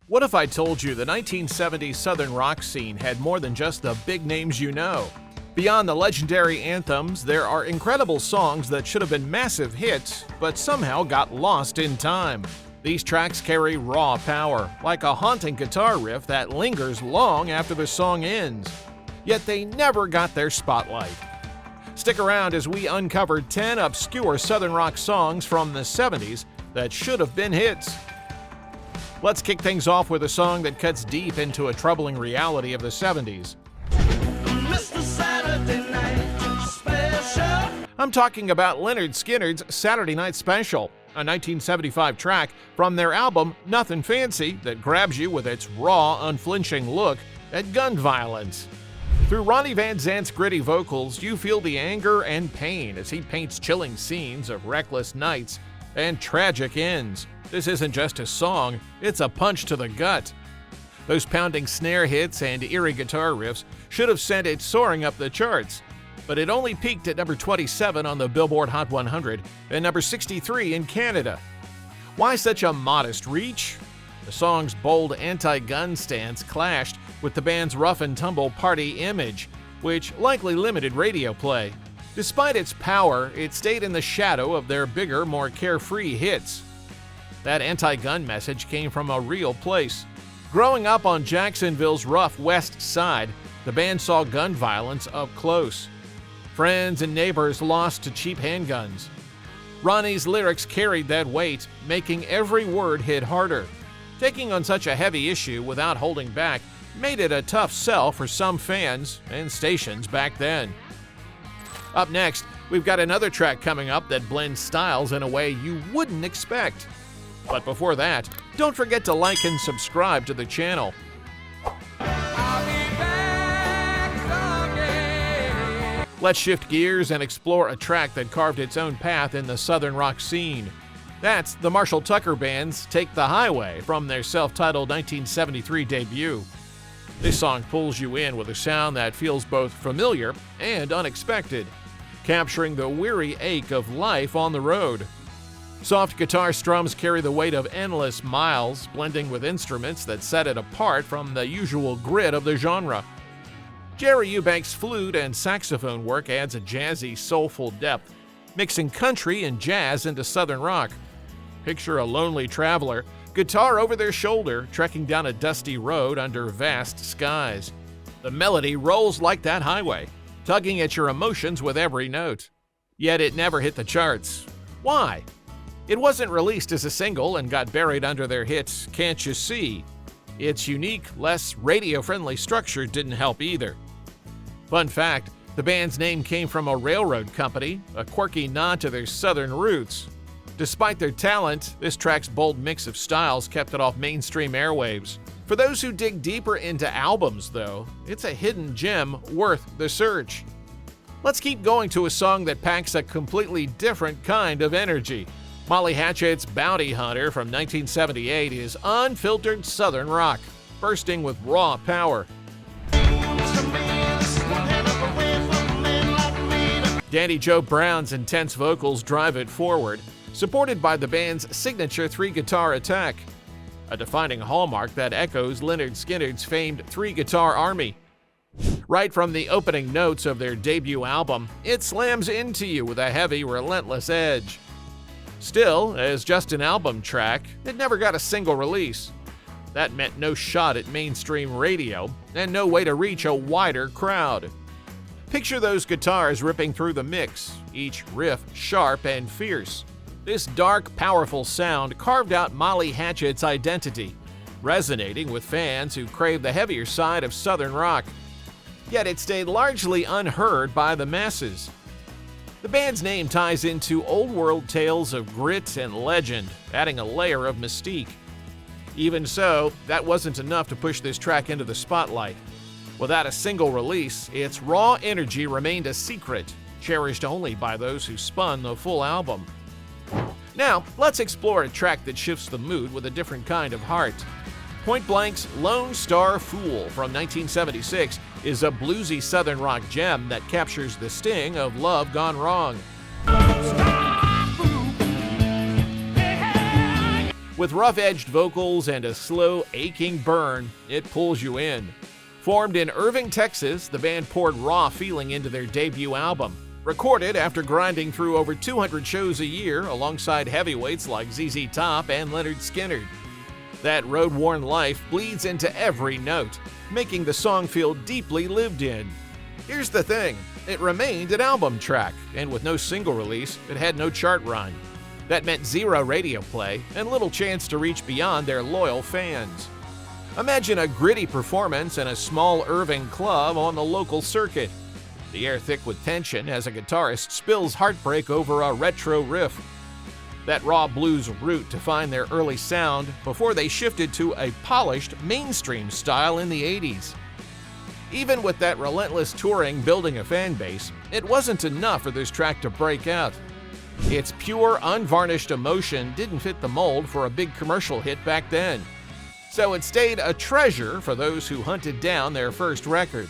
What if I told you the 1970s southern rock scene had more than just the big names you know? Beyond the legendary anthems, there are incredible songs that should have been massive hits, but somehow got lost in time. These tracks carry raw power, like a haunting guitar riff that lingers long after the song ends. Yet they never got their spotlight. Stick around as we uncover 10 obscure southern rock songs from the 70s that should have been hits. Let's kick things off with a song that cuts deep into a troubling reality of the 70s. Mr. Saturday Night Special. I'm talking about Lynyrd Skynyrd's Saturday Night Special, a 1975 track from their album Nothin' Fancy that grabs you with its raw, unflinching look at gun violence. Through Ronnie Van Zant's gritty vocals, you feel the anger and pain as he paints chilling scenes of reckless nights and tragic ends. This isn't just a song, it's a punch to the gut. Those pounding snare hits and eerie guitar riffs should have sent it soaring up the charts, but it only peaked at number 27 on the Billboard Hot 100 and number 63 in Canada. Why such a modest reach? The song's bold anti-gun stance clashed with the band's rough-and-tumble party image, which likely limited radio play. Despite its power, it stayed in the shadow of their bigger, more carefree hits. That anti-gun message came from a real place. Growing up on Jacksonville's rough west side, the band saw gun violence up close. Friends and neighbors lost to cheap handguns. Ronnie's lyrics carried that weight, making every word hit harder. Taking on such a heavy issue without holding back made it a tough sell for some fans and stations back then. Up next, we've got another track coming up that blends styles in a way you wouldn't expect. But before that, don't forget to like and subscribe to the channel. Let's shift gears and explore a track that carved its own path in the southern rock scene. That's the Marshall Tucker Band's Take the Highway from their self-titled 1973 debut. This song pulls you in with a sound that feels both familiar and unexpected, capturing the weary ache of life on the road. Soft guitar strums carry the weight of endless miles, blending with instruments that set it apart from the usual grit of the genre. Jerry Eubank's flute and saxophone work adds a jazzy, soulful depth, mixing country and jazz into southern rock. Picture a lonely traveler, guitar over their shoulder, trekking down a dusty road under vast skies. The melody rolls like that highway, tugging at your emotions with every note. Yet it never hit the charts. Why? It wasn't released as a single and got buried under their hit, Can't You See? Its unique, less radio-friendly structure didn't help either. Fun fact, the band's name came from a railroad company, a quirky nod to their southern roots. Despite their talent, this track's bold mix of styles kept it off mainstream airwaves. For those who dig deeper into albums, though, it's a hidden gem worth the search. Let's keep going to a song that packs a completely different kind of energy. Molly Hatchet's Bounty Hunter from 1978 is unfiltered southern rock, bursting with raw power. Danny Joe Brown's intense vocals drive it forward, supported by the band's signature three-guitar attack, a defining hallmark that echoes Lynyrd Skynyrd's famed three-guitar army. Right from the opening notes of their debut album, it slams into you with a heavy, relentless edge. Still, as just an album track, it never got a single release. That meant no shot at mainstream radio, and no way to reach a wider crowd. Picture those guitars ripping through the mix, each riff sharp and fierce. This dark, powerful sound carved out Molly Hatchet's identity, resonating with fans who crave the heavier side of southern rock. Yet it stayed largely unheard by the masses. The band's name ties into old-world tales of grit and legend, adding a layer of mystique. Even so, that wasn't enough to push this track into the spotlight. Without a single release, its raw energy remained a secret, cherished only by those who spun the full album. Now, let's explore a track that shifts the mood with a different kind of heart. Point Blank's Lone Star Fool from 1976 is a bluesy southern rock gem that captures the sting of love gone wrong. With rough-edged vocals and a slow, aching burn, it pulls you in. Formed in Irving, Texas, the band poured raw feeling into their debut album. Recorded after grinding through over 200 shows a year alongside heavyweights like ZZ Top and Lynyrd Skynyrd. That road-worn life bleeds into every note, making the song feel deeply lived in. Here's the thing, it remained an album track, and with no single release, it had no chart run. That meant zero radio play and little chance to reach beyond their loyal fans. Imagine a gritty performance in a small Irving club on the local circuit. The air thick with tension as a guitarist spills heartbreak over a retro riff. That raw blues root defined their early sound before they shifted to a polished, mainstream style in the 80s. Even with that relentless touring building a fan base, it wasn't enough for this track to break out. Its pure, unvarnished emotion didn't fit the mold for a big commercial hit back then. So it stayed a treasure for those who hunted down their first record.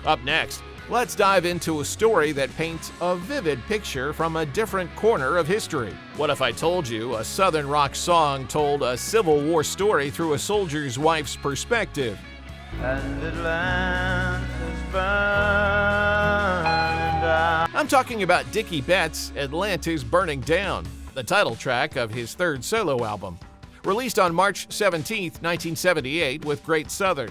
Up next, let's dive into a story that paints a vivid picture from a different corner of history. What if I told you a southern rock song told a Civil War story through a soldier's wife's perspective? And Atlanta's burning down. I'm talking about Dickie Betts' Atlanta's Burning Down, the title track of his third solo album, released on March 17, 1978 with Great Southern.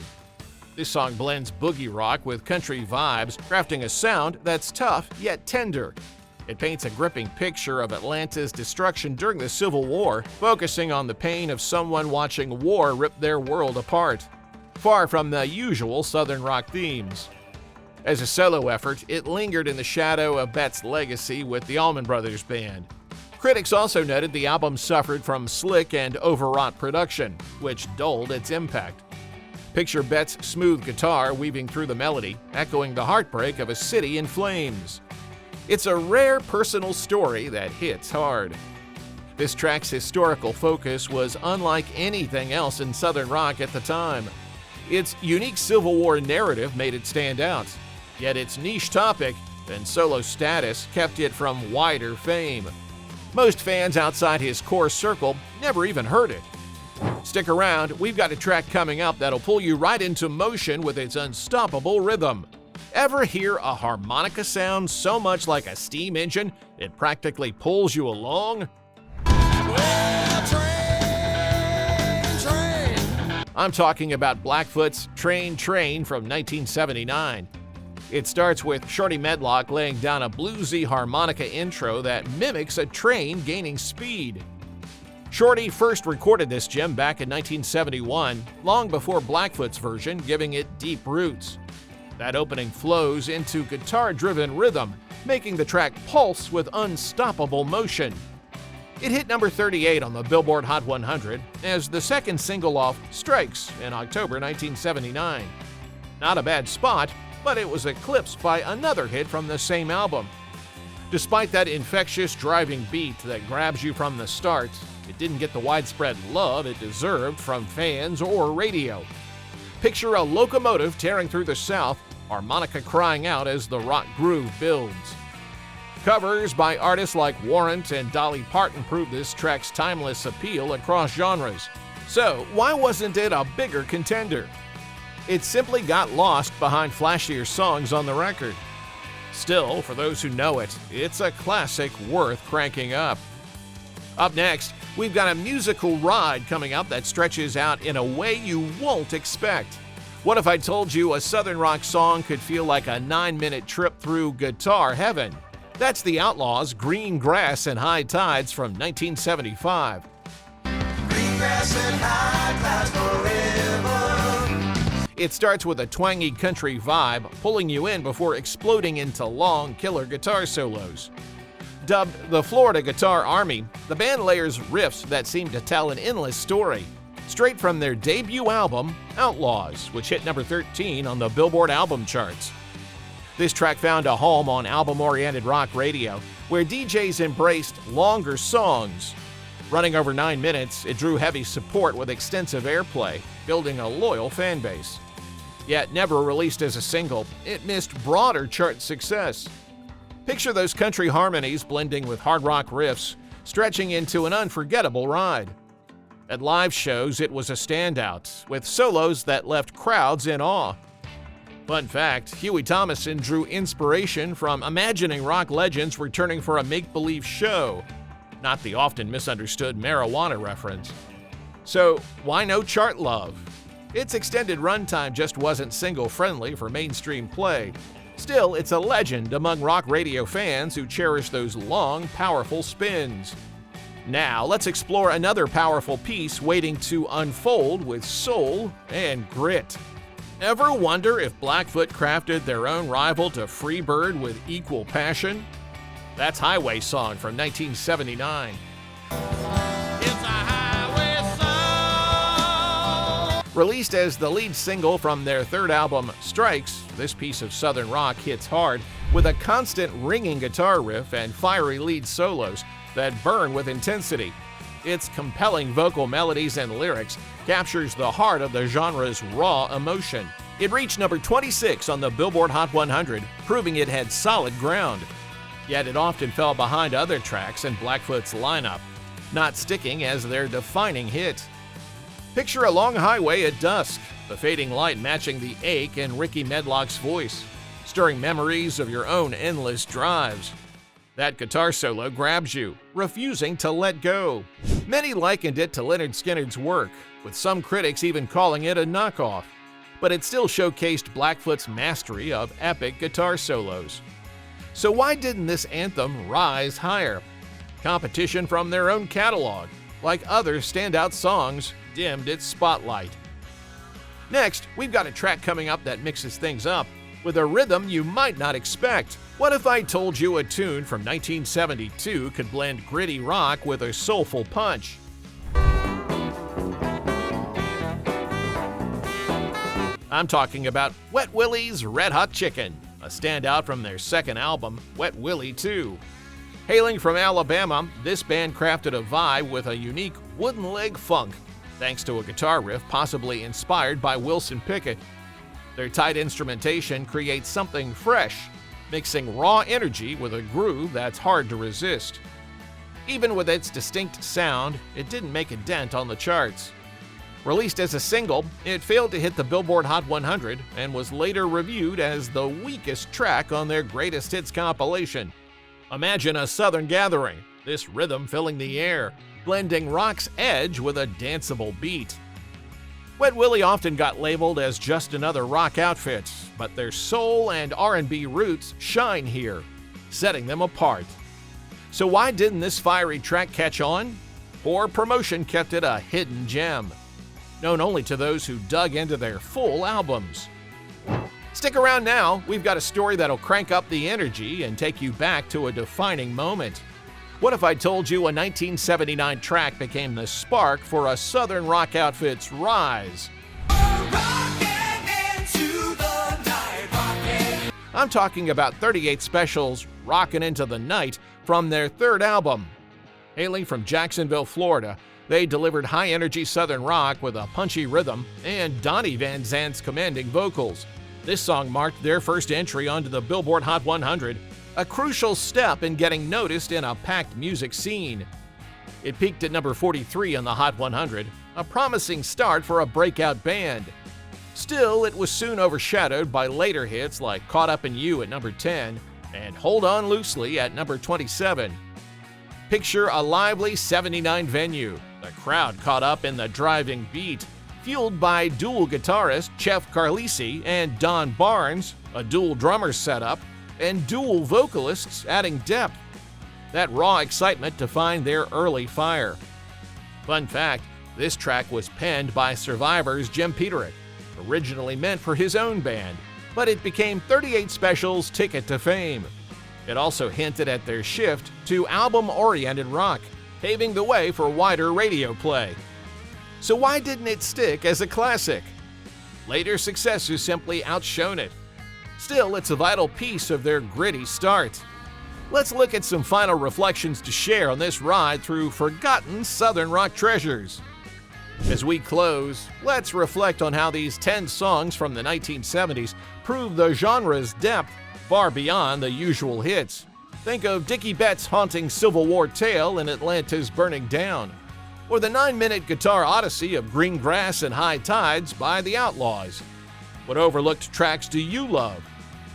This song blends boogie rock with country vibes, crafting a sound that's tough yet tender. It paints a gripping picture of Atlanta's destruction during the Civil War, focusing on the pain of someone watching war rip their world apart. Far from the usual southern rock themes. As a solo effort, it lingered in the shadow of Betts' legacy with the Allman Brothers Band. Critics also noted the album suffered from slick and overwrought production, which dulled its impact. Picture Betts' smooth guitar weaving through the melody, echoing the heartbreak of a city in flames. It's a rare personal story that hits hard. This track's historical focus was unlike anything else in southern rock at the time. Its unique Civil War narrative made it stand out, yet its niche topic and solo status kept it from wider fame. Most fans outside his core circle never even heard it. Stick around, we've got a track coming up that'll pull you right into motion with its unstoppable rhythm. Ever hear a harmonica sound so much like a steam engine it practically pulls you along? I'm talking about Blackfoot's Train Train from 1979. It starts with Shorty Medlock laying down a bluesy harmonica intro that mimics a train gaining speed. Shorty first recorded this gem back in 1971, long before Blackfoot's version, giving it deep roots. That opening flows into guitar-driven rhythm, making the track pulse with unstoppable motion. It hit number 38 on the Billboard Hot 100 as the second single off Strikes in October 1979. Not a bad spot, but it was eclipsed by another hit from the same album. Despite that infectious driving beat that grabs you from the start, it didn't get the widespread love it deserved from fans or radio. Picture a locomotive tearing through the South, harmonica crying out as the rock groove builds. Covers by artists like Warrant and Dolly Parton prove this track's timeless appeal across genres. So, why wasn't it a bigger contender? It simply got lost behind flashier songs on the record. Still, for those who know it, it's a classic worth cranking up. Up next, we've got a musical ride coming up that stretches out in a way you won't expect. What if I told you a southern rock song could feel like a 9-minute trip through guitar heaven? That's the Outlaws' Green Grass and High Tides from 1975. Green grass and high tides forever. It starts with a twangy country vibe, pulling you in before exploding into long, killer guitar solos. Dubbed the Florida Guitar Army, the band layers riffs that seem to tell an endless story, straight from their debut album, Outlaws, which hit number 13 on the Billboard album charts. This track found a home on album-oriented rock radio, where DJs embraced longer songs. Running over 9 minutes, it drew heavy support with extensive airplay, building a loyal fan base. Yet never released as a single, it missed broader chart success. Picture those country harmonies blending with hard rock riffs, stretching into an unforgettable ride. At live shows, it was a standout, with solos that left crowds in awe. Fun fact, Huey Thomason drew inspiration from imagining rock legends returning for a make-believe show, not the often misunderstood marijuana reference. So, why no chart love? Its extended runtime just wasn't single-friendly for mainstream play. Still, it's a legend among rock radio fans who cherish those long, powerful spins. Now, let's explore another powerful piece waiting to unfold with soul and grit. Ever wonder if Blackfoot crafted their own rival to Freebird with equal passion? That's Highway Song from 1979. Released as the lead single from their third album, Strikes, this piece of southern rock hits hard with a constant ringing guitar riff and fiery lead solos that burn with intensity. Its compelling vocal melodies and lyrics captures the heart of the genre's raw emotion. It reached number 26 on the Billboard Hot 100, proving it had solid ground. Yet it often fell behind other tracks in Blackfoot's lineup, not sticking as their defining hit. Picture a long highway at dusk, the fading light matching the ache in Ricky Medlock's voice, stirring memories of your own endless drives. That guitar solo grabs you, refusing to let go. Many likened it to Lynyrd Skynyrd's work, with some critics even calling it a knockoff. But it still showcased Blackfoot's mastery of epic guitar solos. So why didn't this anthem rise higher? Competition from their own catalog, like other standout songs, dimmed its spotlight. Next, we've got a track coming up that mixes things up with a rhythm you might not expect. What if I told you a tune from 1972 could blend gritty rock with a soulful punch? I'm talking about Wet Willie's Red Hot Chicken, a standout from their second album, Wet Willie 2. Hailing from Alabama, this band crafted a vibe with a unique wooden leg funk, thanks to a guitar riff possibly inspired by Wilson Pickett. Their tight instrumentation creates something fresh, mixing raw energy with a groove that's hard to resist. Even with its distinct sound, it didn't make a dent on the charts. Released as a single, it failed to hit the Billboard Hot 100 and was later reviewed as the weakest track on their greatest hits compilation. Imagine a southern gathering, this rhythm filling the air, blending rock's edge with a danceable beat. Wet Willie often got labeled as just another rock outfit, but their soul and R&B roots shine here, setting them apart. So why didn't this fiery track catch on? Poor promotion kept it a hidden gem, known only to those who dug into their full albums. Stick around now, we've got a story that'll crank up the energy and take you back to a defining moment. What if I told you a 1979 track became the spark for a southern rock outfit's rise? I'm talking about 38 Special's Rockin' Into the Night from their third album. Hailing from Jacksonville, Florida, they delivered high-energy southern rock with a punchy rhythm and Donnie Van Zant's commanding vocals. This song marked their first entry onto the Billboard Hot 100, a crucial step in getting noticed in a packed music scene. It peaked at number 43 on the Hot 100, a promising start for a breakout band. Still, it was soon overshadowed by later hits like Caught Up in You at number 10 and Hold On Loosely at number 27. Picture a lively 79 venue, the crowd caught up in the driving beat, fueled by dual guitarist Jeff Carlisi and Don Barnes, a dual drummer setup, and dual vocalists adding depth. That raw excitement defined their early fire. Fun fact, this track was penned by Survivor's Jim Peterick, originally meant for his own band, but it became 38 Special's ticket to fame. It also hinted at their shift to album-oriented rock, paving the way for wider radio play. So why didn't it stick as a classic? Later successes simply outshone it. Still, it's a vital piece of their gritty start. Let's look at some final reflections to share on this ride through forgotten southern rock treasures. As we close, let's reflect on how these 10 songs from the 1970s prove the genre's depth far beyond the usual hits. Think of Dickie Betts' haunting Civil War tale in Atlanta's Burning Down. or the 9-minute guitar odyssey of Green Grass and High Tides by the Outlaws? What overlooked tracks do you love?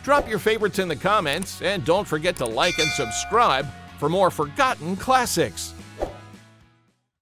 Drop your favorites in the comments, and don't forget to like and subscribe for more forgotten classics.